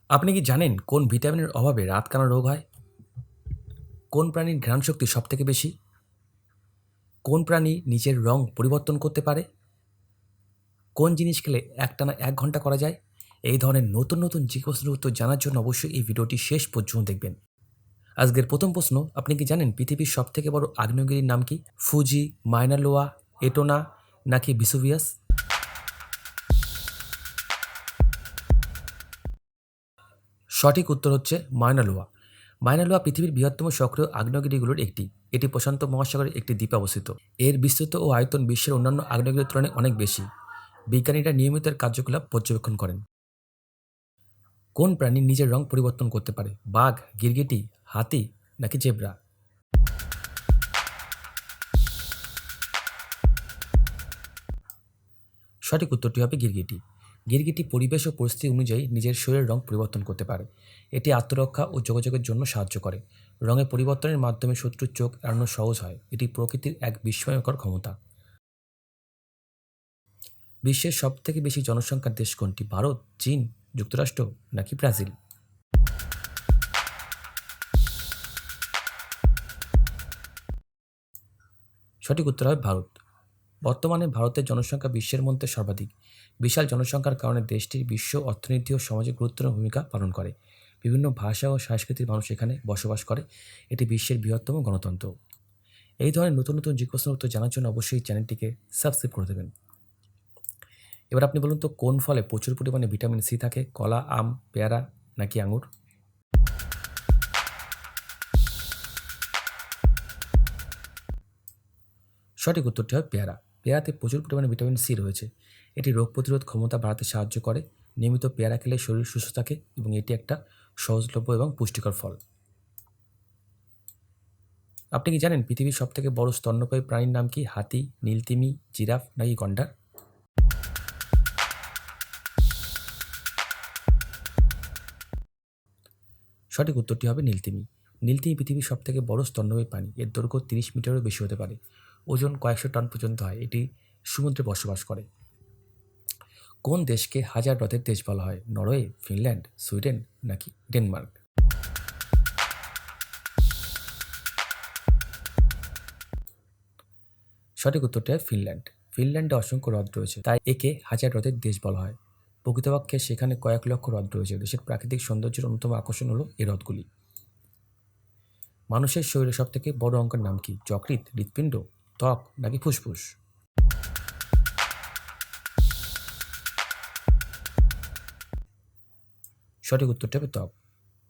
আপনি কি জানেন কোন ভিটামিনের অভাবে রাতকানা রোগ হয়? কোন প্রাণীর ঘ্রাণশক্তি সবথেকে বেশি? কোন প্রাণী নিজের রং পরিবর্তন করতে পারে? কোন জিনিস খেলে একটানা ১ ঘন্টা করা যায়? এই ধরনের নতুন নতুন জিজ্ঞাসার উত্তর জানার জন্য অবশ্যই এই ভিডিওটি শেষ পর্যন্ত দেখবেন। আজকের প্রথম প্রশ্ন, আপনি কি জানেন পৃথিবীর সবথেকে বড় আগ্নেয়গিরির নাম কি? ফুজি, মায়না লোয়া, এটোনা নাকি ভিসুভিয়াস? সঠিক উত্তর হচ্ছে মায়না লোয়া। মায়না লোয়া পৃথিবীর বৃহত্তম সক্রিয় আগ্নেয়গিরিগুলোর একটি। এটি প্রশান্ত মহাসাগরের একটি দ্বীপে অবস্থিত। এর বিস্তৃত ও আয়তন বিশ্বের অন্যান্য আগ্নেয়গিরির তুলনায় অনেক বেশি। বিজ্ঞানীরা নিয়মিত এর কার্যকলাপ পর্যবেক্ষণ করেন। কোন প্রাণী নিজের রং পরিবর্তন করতে পারে? বাঘ, গিরগিটি, হাতি নাকি জেব্রা? সঠিক উত্তরটি হবে গিরগিটি। গিরগিটি পরিবেশ ও পরিস্থিতি অনুযায়ী নিজের শরীরের রং পরিবর্তন করতে পারে। এটি আত্মরক্ষা ও যোগাযোগের জন্য সাহায্য করে। রঙের পরিবর্তনের মাধ্যমে শত্রুর চোখ এড়ানো সহজ হয়। এটি প্রকৃতির এক বিস্ময়কর ক্ষমতা। বিশ্বের সবথেকে বেশি জনসংখ্যার দেশ কোনটি? ভারত, চীন, যুক্তরাষ্ট্র নাকি ব্রাজিল? সঠিক উত্তর হবে ভারত। বর্তমানে ভারতের জনসংখ্যা বিশ্বের মধ্যে সর্বাধিক। বিশাল জনসংখ্যার কারণে দেশটির বিশ্ব অর্থনীতি ও সমাজে গুরুত্বপূর্ণ ভূমিকা পালন করে। বিভিন্ন ভাষা ও সংস্কৃতির মানুষ এখানে বসবাস করে। এটি বিশ্বের বৃহত্তম গণতন্ত্র। এই ধরনের নতুন নতুন জিজ্ঞাসার উত্তর জানার জন্য অবশ্যই চ্যানেলটিকে সাবস্ক্রাইব করে দেবেন। এবার আপনি বলুন তো, কোন ফলে প্রচুর পরিমাণে ভিটামিন সি থাকে? কলা, আম, পেয়ারা নাকি আঙুর? সঠিক উত্তরটি হয় পেয়ারা। পেয়ারাতে প্রচুর পরিমাণে ভিটামিন সি রয়েছে। এটি রোগ প্রতিরোধ ক্ষমতা বাড়াতে সাহায্য করে। নিয়মিত পেয়ারা খেলে শরীর সুস্থ থাকে এবং এটি একটা সহজলভ্য এবং পুষ্টিকর ফল। আপনি কি জানেন পৃথিবীর সবথেকে বড় স্তন্যপায়ী প্রাণীর নাম কি? হাতি, নীলতিমি, জিরাফ নাকি গন্ডার? সঠিক উত্তরটি হবে নীলতিমি। নীলতিমি পৃথিবীর সবথেকে বড় স্তন্যপায়ী প্রাণী। এর দৈর্ঘ্য ৩০ মিটারেরও বেশি হতে পারে। ওজন কয়েকশো টন পর্যন্ত হয়। এটি সমুদ্রে বসবাস করে। কোন দেশকে হাজার হ্রদের দেশ বলা হয়? নরওয়ে, ফিনল্যান্ড, সুইডেন নাকি ডেনমার্ক? সঠিক উত্তরটি হয় ফিনল্যান্ড। ফিনল্যান্ডে অসংখ্য হ্রদ রয়েছে, তাই একে হাজার হ্রদের দেশ বলা হয়। প্রকৃতপক্ষে সেখানে কয়েক লক্ষ হ্রদ রয়েছে। দেশের প্রাকৃতিক সৌন্দর্যের অন্যতম আকর্ষণ হলো এই হ্রদগুলি। মানুষের শরীরে সবথেকে বড় অঙ্গের নাম কি? যকৃৎ, হৃৎপিণ্ড, ত্বক নাকি ফুসফুস? সঠিক উত্তরটি হবে ত্বক।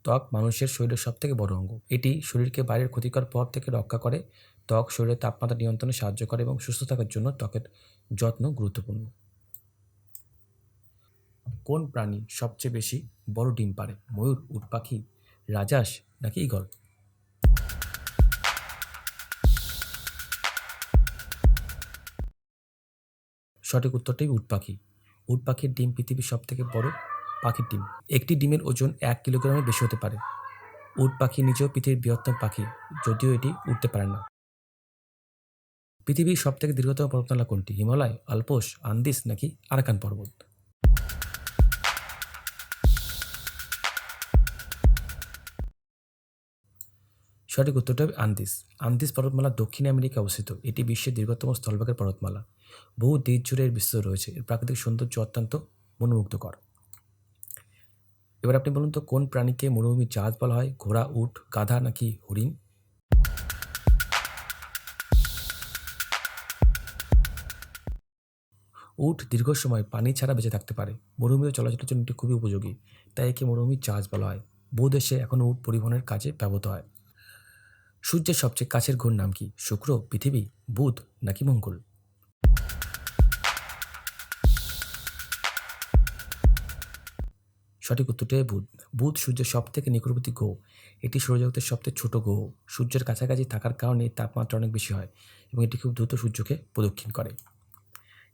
ত্বক মানুষের শরীরের সবথেকে বড় অঙ্গ। এটি শরীরকে বাইরের ক্ষতিকর প্রভাব থেকে রক্ষা করে। ত্বক শরীরের তাপমাত্রা নিয়ন্ত্রণে সাহায্য করে এবং সুস্থ থাকার জন্য ত্বকের যত্ন গুরুত্বপূর্ণ। কোন প্রাণী সবচেয়ে বেশি বড় ডিম পাড়ে? ময়ূর, উট পাখি, রাজহাঁস নাকি ঈগল? সঠিক উত্তরটি উট পাখি। উট পাখির ডিম পৃথিবীর সবথেকে বড় পাখির ডিম। একটি ডিমের ওজন ১ কিলোগ্রামের বেশি হতে পারে। উট পাখি নিজেও পৃথিবীর বৃহত্তম পাখি, যদিও এটি উড়তে পারে না। পৃথিবীর সবথেকে দীর্ঘতম পর্বতমালা কোনটি? হিমালয়, আল্পস, আন্দিস নাকি আরাকান পর্বত? সঠিক উত্তরটি হবে আন্দিস। আন্দিস পর্বতমালা দক্ষিণ আমেরিকায় অবস্থিত। এটি বিশ্বের দীর্ঘতম স্থলভাগের পর্বতমালা। বহু দেশ জুড়ে এর বিস্তৃত রয়েছে। এর প্রাকৃতিক সৌন্দর্য অত্যন্ত মনোমুগ্ধকর। এবার আপনি বলুন তো, কোন প্রাণীকে মরুভূমির জাহাজ বলা হয়? ঘোড়া, উট, গাধা নাকি হরিণ? উট দীর্ঘ সময় পানি ছাড়া বেঁচে থাকতে পারে। মরুভূমিতে চলাচলের জন্য এটি খুবই উপযোগী, তাই একে মরুভূমির জাহাজ বলা হয়। বহু দেশে এখনও উট পরিবহনের কাজে ব্যবহৃত হয়। সূর্যের সবচেয়ে কাছের গ্রহের নাম কি? শুক্র, পৃথিবী, বুধ নাকি মঙ্গল? সঠিক উত্তরটি হয় বুধ। বুধ সূর্যের সবথেকে নিকটবর্তী গ্রহ। এটি সৌরজগতের সবথেকে ছোট গ্রহ। সূর্যের কাছাকাছি থাকার কারণে এর তাপমাত্রা অনেক বেশি হয় এবং এটি খুব দ্রুত সূর্যকে প্রদক্ষিণ করে।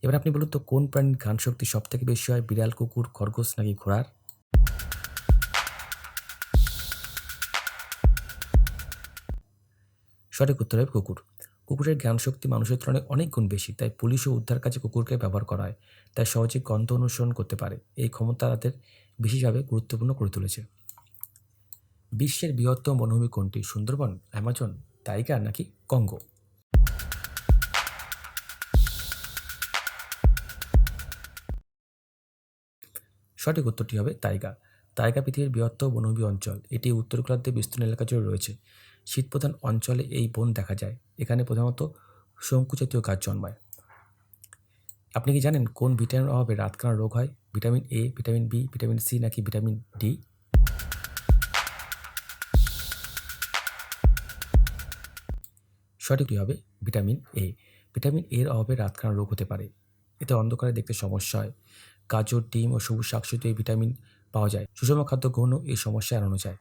এবার আপনি বলুন তো, কোন প্রাণীর ঘ্রাণ শক্তি সবথেকে বেশি হয়? বিড়াল, কুকুর, খরগোশ নাকি ঘোড়ার? সঠিক উত্তর হবে কুকুর। কুকুরের ঘ্রাণ শক্তি মানুষের তুলনায় অনেক গুণ বেশি, তাই পুলিশ ও উদ্ধার কাজে কুকুরকে ব্যবহার করা হয়। তাই সহজে গন্ধ অনুসরণ করতে পারে। এই ক্ষমতা তাদের বিশেষভাবে গুরুত্বপূর্ণ করে তুলেছে। বিশ্বের বৃহত্তম বনভূমি কোনটি? সুন্দরবন, অ্যামাজন, টাইগার নাকি কঙ্গো? সঠিক উত্তরটি হবে টাইগা। টাইগা পৃথিবীর বৃহত্তম বনভূমি অঞ্চল। এটি উত্তর গোলার্ধে বিস্তীর্ণ এলাকা জুড়ে রয়েছে। শীতপ্রধান অঞ্চলে এই বন দেখা যায়। এখানে প্রধানত শঙ্কুজাতীয় গাছ জন্মায়। আপনি কি জানেন কোন ভিটামিনের অভাবে রাতকানা রোগ হয়? Vitamin A, vitamin B, vitamin C নাকি ভিটামিন ডি? সঠিকটি হবে ভিটামিন এ। ভিটামিন এর অভাবে রাতকানা রোগ হতে পারে। এতে অন্ধকারে দেখতে সমস্যা হয়। গাজর, ডিম ও সবুজ শাকসবজিতে এই ভিটামিন পাওয়া যায়। সুষম খাদ্য গ্রহণও এই সমস্যা এড়ানো যায়।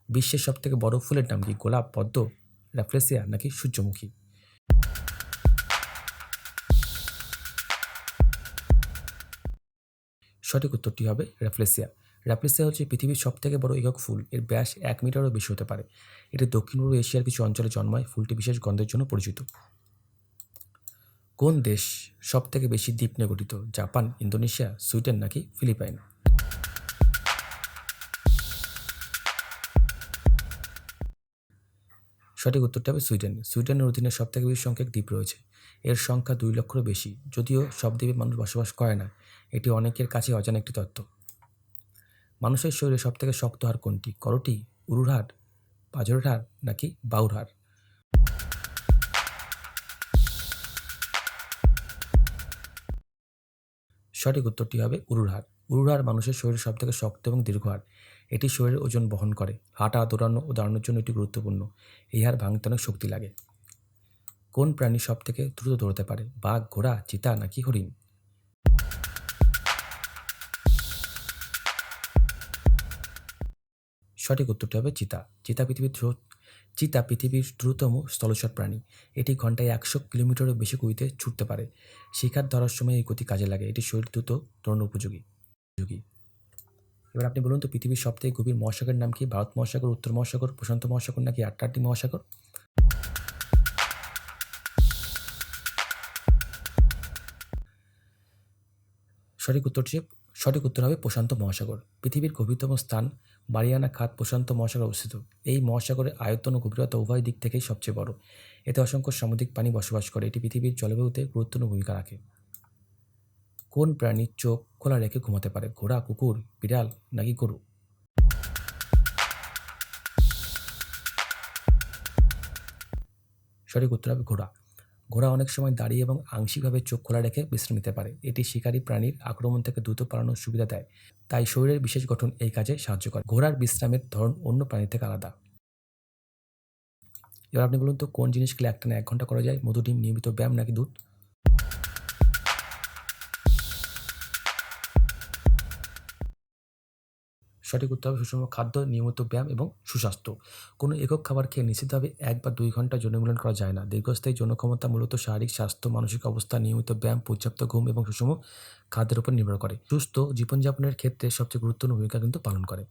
বিশ্বের সবথেকে বড় ফুলের নাম কি? গোলাপ, পদ্ম, র্যাফলেসিয়া নাকি সূর্যমুখী? সঠিক উত্তরটি হবে র্যাফলেসিয়া। র্যাফলেসিয়া হচ্ছে পৃথিবীর সবথেকে বড় একক ফুল। এর ব্যাস ১ মিটারও বেশি হতে পারে। এটি দক্ষিণ পূর্ব এশিয়ার কিছু অঞ্চলে জন্মায়। ফুলটি বিশেষ গন্ধের জন্য পরিচিত। কোন দেশ সবথেকে বেশি দ্বীপ নিয়ে গঠিত? জাপান, ইন্দোনেশিয়া, সুইডেন নাকি ফিলিপাইন? সঠিক উত্তরটি হবে সুইডেন। সুইডেনের অধীনে সবথেকে বেশি সংখ্যক দ্বীপ রয়েছে। এর সংখ্যা ২ লক্ষেরও বেশি। যদিও সব দ্বীপে মানুষ বসবাস করে না, এটি অনেকের কাছে অজানা একটি তথ্য। মানুষের শরীরে সবথেকে শক্ত হাড় কোনটি? করটি, উরুর হাড়, পাঁজরের হাড় নাকি বাহুর হাড়? সঠিক উত্তরটি হবে উরুর হাড়। উরুর হাড় মানুষের শরীরের সবথেকে শক্ত এবং দীর্ঘ হাড়। এটি শরীরের ওজন বহন করে। হাঁটা, দৌড়ানো ও দাঁড়ানোর জন্য এটি গুরুত্বপূর্ণ। এই হাড় ভাঙতে অনেক শক্তি লাগে। কোন প্রাণী সবথেকে দ্রুত দৌড়াতে পারে? বাঘ, ঘোড়া, চিতা নাকি হরিণ? সঠিক উত্তরটি হবে চিতা। চিতা পৃথিবীর দ্রুততম স্থলচর প্রাণী। এটি ঘন্টায় ১০০ কিলোমিটারেরও বেশি গতিতে ছুটতে পারে। শিকার ধরার সময় এই গতি কাজে লাগে। এটি শরীর দ্রুত দৌড়ানোর উপযোগী। এবার আপনি বলুন তো পৃথিবীর সবথেকে গভীর মহাসাগরের নাম কি? ভারত মহাসাগর, উত্তর মহাসাগর, প্রশান্ত মহাসাগর নাকি আটলান্টিক মহাসাগর? সঠিক উত্তর হবে প্রশান্ত মহাসাগর। পৃথিবীর গভীরতম স্থান মারিয়ানা খাত প্রশান্ত মহাসাগরে অবস্থিত। এই মহাসাগরের আয়তন ও গভীরতা উভয় দিক থেকেই সবচেয়ে বড়। এতে অসংখ্য সামুদ্রিক প্রাণী বসবাস করে। এটি পৃথিবীর জলবায়ুতে গুরুত্বপূর্ণ ভূমিকা রাখে। কোন প্রাণীর চোখ খোলা রেখে ঘুমাতে পারে? ঘোড়া, কুকুর, বিড়াল নাকি গরু? সঠিক উত্তর হবে ঘোড়া। ঘোড়া অনেক সময় দাঁড়িয়ে এবং আংশিকভাবে চোখ খোলা রেখে বিশ্রাম নিতে পারে। এটি শিকারী প্রাণীর আক্রমণ থেকে দ্রুত পালানোর সুবিধা দেয়। তাই শরীরের বিশেষ গঠন এই কাজে সাহায্য করে। ঘোড়ার বিশ্রামের ধরন অন্য প্রাণী থেকে আলাদা। এবার আপনি বলুন তো কোন জিনিস খেলে একটানা ১ ঘন্টা করা যায়? মধু, ডিম, নিয়মিত ব্যায়াম নাকি দুধ? সঠিক উত্তর হবে সুষম খাদ্য, নিয়মিত ব্যায়াম এবং সুস্বাস্থ্য। কোনো একক খাবার খেয়ে নিশ্চিতভাবে ১ বা ২ ঘন্টা যৌনমিলন করা যায় না। দীর্ঘস্থায়ী যৌনক্ষমতা মূলত শারীরিক স্বাস্থ্য, মানসিক অবস্থা, নিয়মিত ব্যায়াম, পর্যাপ্ত ঘুম এবং সুষম খাদ্যের উপর নির্ভর করে। সুস্থ জীবনযাপনের ক্ষেত্রে সবচেয়ে গুরুত্বপূর্ণ ভূমিকা কিন্তু পালন করে।